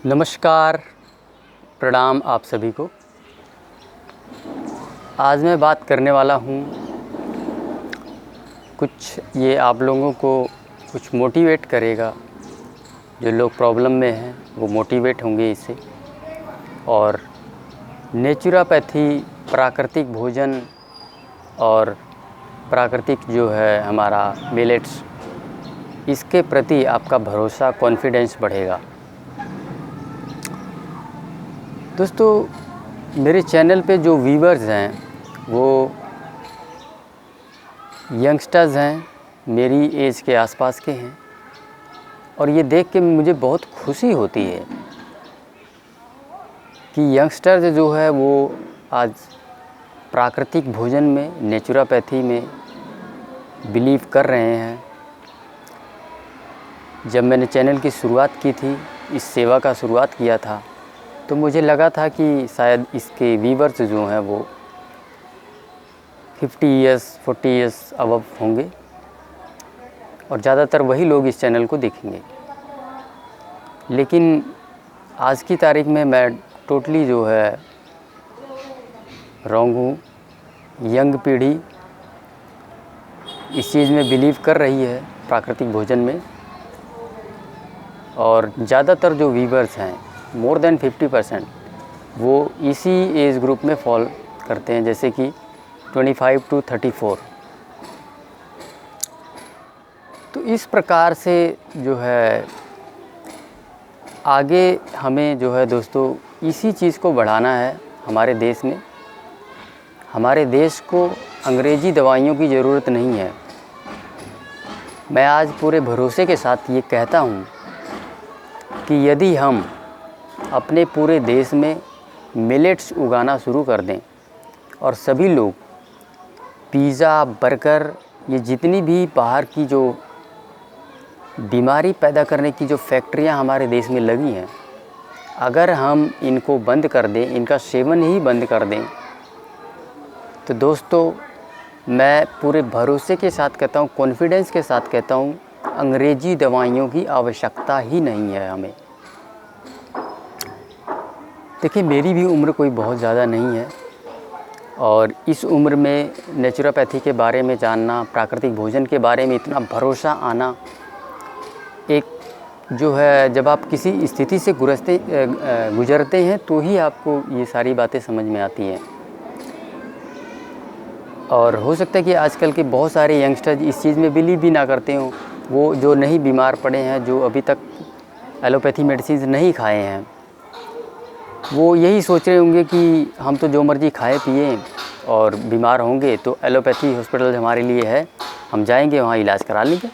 नमस्कार, प्रणाम आप सभी को। आज मैं बात करने वाला हूँ कुछ ये आप लोगों को कुछ मोटिवेट करेगा। जो लोग प्रॉब्लम में हैं वो मोटिवेट होंगे इससे। और नेचुरोपैथी, प्राकृतिक भोजन और प्राकृतिक जो है हमारा मिलेट्स, इसके प्रति आपका भरोसा, कॉन्फिडेंस बढ़ेगा। दोस्तों, मेरे चैनल पे जो व्यूवर्स हैं वो यंगस्टर्स हैं, मेरी एज के आसपास के हैं। और ये देख के मुझे बहुत खुशी होती है कि यंगस्टर्स जो है वो आज प्राकृतिक भोजन में, नेचुरोपैथी में बिलीव कर रहे हैं। जब मैंने चैनल की शुरुआत की थी, इस सेवा का शुरुआत किया था, तो मुझे लगा था कि शायद इसके व्यूवर्स जो हैं वो 50 इयर्स 40 इयर्स अबव होंगे और ज़्यादातर वही लोग इस चैनल को देखेंगे। लेकिन आज की तारीख में मैं टोटली जो है रॉन्ग हूँ। यंग पीढ़ी इस चीज़ में बिलीव कर रही है, प्राकृतिक भोजन में। और ज़्यादातर जो व्यूवर्स हैं, मोर देन 50%, वो इसी एज ग्रुप में फॉल करते हैं, जैसे कि 25 to 34। तो इस प्रकार से जो है आगे हमें जो है दोस्तों इसी चीज़ को बढ़ाना है हमारे देश में। हमारे देश को अंग्रेज़ी दवाइयों की ज़रूरत नहीं है। मैं आज पूरे भरोसे के साथ ये कहता हूँ कि यदि हम अपने पूरे देश में मिलेट्स उगाना शुरू कर दें और सभी लोग पिज़्ज़ा, बर्गर, ये जितनी भी बाहर की जो बीमारी पैदा करने की जो फैक्ट्रियां हमारे देश में लगी हैं, अगर हम इनको बंद कर दें, इनका सेवन ही बंद कर दें, तो दोस्तों मैं पूरे भरोसे के साथ कहता हूँ, कॉन्फिडेंस के साथ कहता हूँ, अंग्रेज़ी दवाइयों की आवश्यकता ही नहीं है हमें। देखिए, मेरी भी उम्र कोई बहुत ज़्यादा नहीं है और इस उम्र में नेचुरोपैथी के बारे में जानना, प्राकृतिक भोजन के बारे में इतना भरोसा आना, एक जो है जब आप किसी स्थिति से गुजरते हैं तो ही आपको ये सारी बातें समझ में आती हैं। और हो सकता है कि आजकल के बहुत सारे यंगस्टर इस चीज़ में बिलीव भी ना करते हों। वो जो नहीं बीमार पड़े हैं, जो अभी तक एलोपैथी मेडिसिन नहीं खाए हैं, वो यही सोच रहे होंगे कि हम तो जो मर्ज़ी खाए पिए और बीमार होंगे तो एलोपैथी हॉस्पिटल हमारे लिए है, हम जाएंगे वहाँ इलाज करा लेंगे।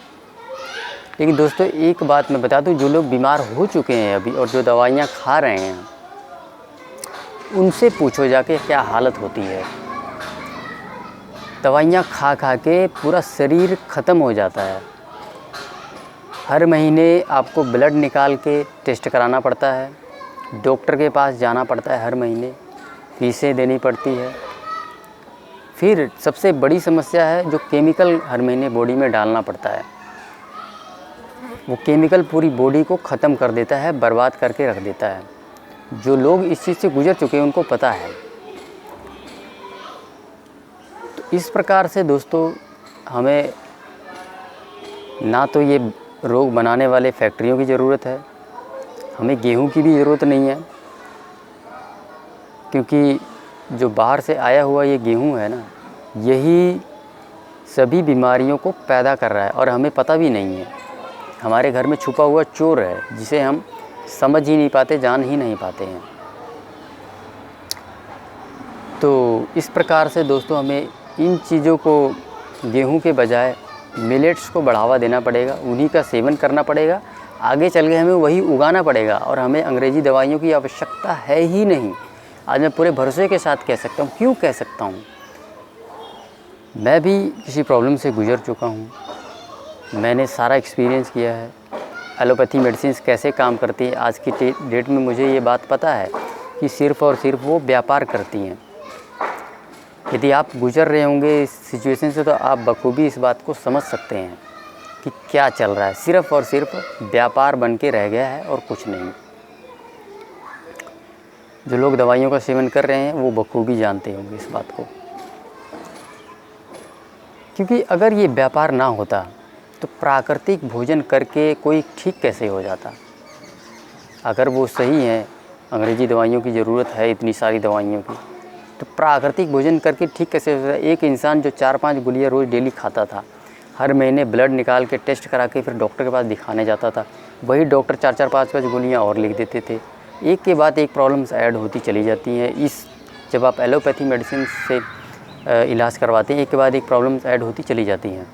लेकिन दोस्तों एक बात मैं बता दूं, जो लोग बीमार हो चुके हैं अभी और जो दवाइयाँ खा रहे हैं, उनसे पूछो जाके क्या हालत होती है। दवाइयाँ खा खा के पूरा शरीर ख़त्म हो जाता है। हर महीने आपको ब्लड निकाल के टेस्ट कराना पड़ता है, डॉक्टर के पास जाना पड़ता है, हर महीने फीसें देनी पड़ती है। फिर सबसे बड़ी समस्या है जो केमिकल हर महीने बॉडी में डालना पड़ता है। वो केमिकल पूरी बॉडी को ख़त्म कर देता है, बर्बाद करके रख देता है। जो लोग इस चीज़ से गुजर चुके हैं उनको पता है। तो इस प्रकार से दोस्तों हमें ना तो ये रोग बनाने वाले फैक्ट्रियों की ज़रूरत है, हमें गेहूं की भी ज़रूरत नहीं है, क्योंकि जो बाहर से आया हुआ ये गेहूं है ना, यही सभी बीमारियों को पैदा कर रहा है और हमें पता भी नहीं है। हमारे घर में छुपा हुआ चोर है जिसे हम समझ ही नहीं पाते, जान ही नहीं पाते हैं। तो इस प्रकार से दोस्तों हमें इन चीज़ों को, गेहूं के बजाय मिलेट्स को बढ़ावा देना पड़ेगा, उन्हीं का सेवन करना पड़ेगा। आगे चल के हमें वही उगाना पड़ेगा और हमें अंग्रेज़ी दवाइयों की आवश्यकता है ही नहीं। आज मैं पूरे भरोसे के साथ कह सकता हूँ। क्यों कह सकता हूँ? मैं भी किसी प्रॉब्लम से गुजर चुका हूँ। मैंने सारा एक्सपीरियंस किया है, एलोपैथी मेडिसिन कैसे काम करती है। आज की डेट में मुझे ये बात पता है कि सिर्फ़ और सिर्फ वो व्यापार करती हैं। यदि आप गुजर रहे होंगे इस सिचुएशन से तो आप बखूबी इस बात को समझ सकते हैं कि क्या चल रहा है। सिर्फ़ और सिर्फ व्यापार बन के रह गया है और कुछ नहीं। जो लोग दवाइयों का सेवन कर रहे हैं वो बखूबी जानते होंगे इस बात को, क्योंकि अगर ये व्यापार ना होता तो प्राकृतिक भोजन करके कोई ठीक कैसे हो जाता। अगर वो सही है, अंग्रेजी दवाइयों की ज़रूरत है इतनी सारी दवाइयों की, तो प्राकृतिक भोजन करके ठीक कैसे हो जाता। एक इंसान जो 4-5 गोलियाँ रोज़ डेली खाता था, हर महीने ब्लड निकाल के टेस्ट करा के फिर डॉक्टर के पास दिखाने जाता था, वही डॉक्टर 4-4 5-5 गोलियाँ और लिख देते थे। एक के बाद एक प्रॉब्लम्स ऐड होती चली जाती हैं। जब आप एलोपैथी मेडिसिन से इलाज करवाते हैं, एक के बाद एक प्रॉब्लम्स ऐड होती चली जाती हैं।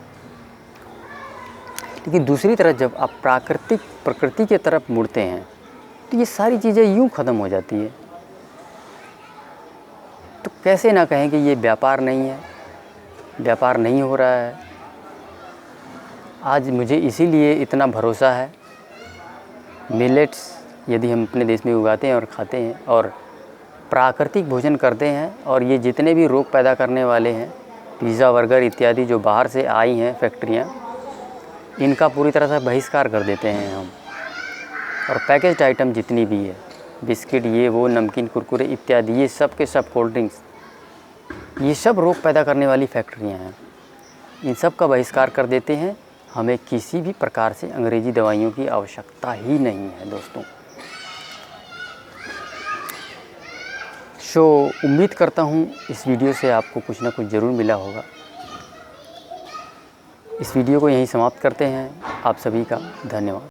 लेकिन दूसरी तरफ जब आप प्रकृति के तरफ मुड़ते हैं तो ये सारी चीज़ें यूँ ख़त्म हो जाती है। तो कैसे ना कहें कि ये व्यापार नहीं है, व्यापार नहीं हो रहा है। आज मुझे इसीलिए इतना भरोसा है, मिलेट्स यदि हम अपने देश में उगाते हैं और खाते हैं और प्राकृतिक भोजन करते हैं, और ये जितने भी रोग पैदा करने वाले हैं, पिज़्ज़ा बर्गर इत्यादि जो बाहर से आई हैं फैक्ट्रियाँ, इनका पूरी तरह से बहिष्कार कर देते हैं हम। और पैकेज्ड आइटम जितनी भी है, बिस्किट, ये वो, नमकीन, कुरकुरे इत्यादि, ये सब के सब, कोल्ड ड्रिंक्स, ये सब रोग पैदा करने वाली फैक्ट्रियाँ हैं। इन सब का बहिष्कार कर देते हैं। हमें किसी भी प्रकार से अंग्रेजी दवाइयों की आवश्यकता ही नहीं है दोस्तों। उम्मीद करता हूँ इस वीडियो से आपको कुछ ना कुछ ज़रूर मिला होगा। इस वीडियो को यहीं समाप्त करते हैं। आप सभी का धन्यवाद।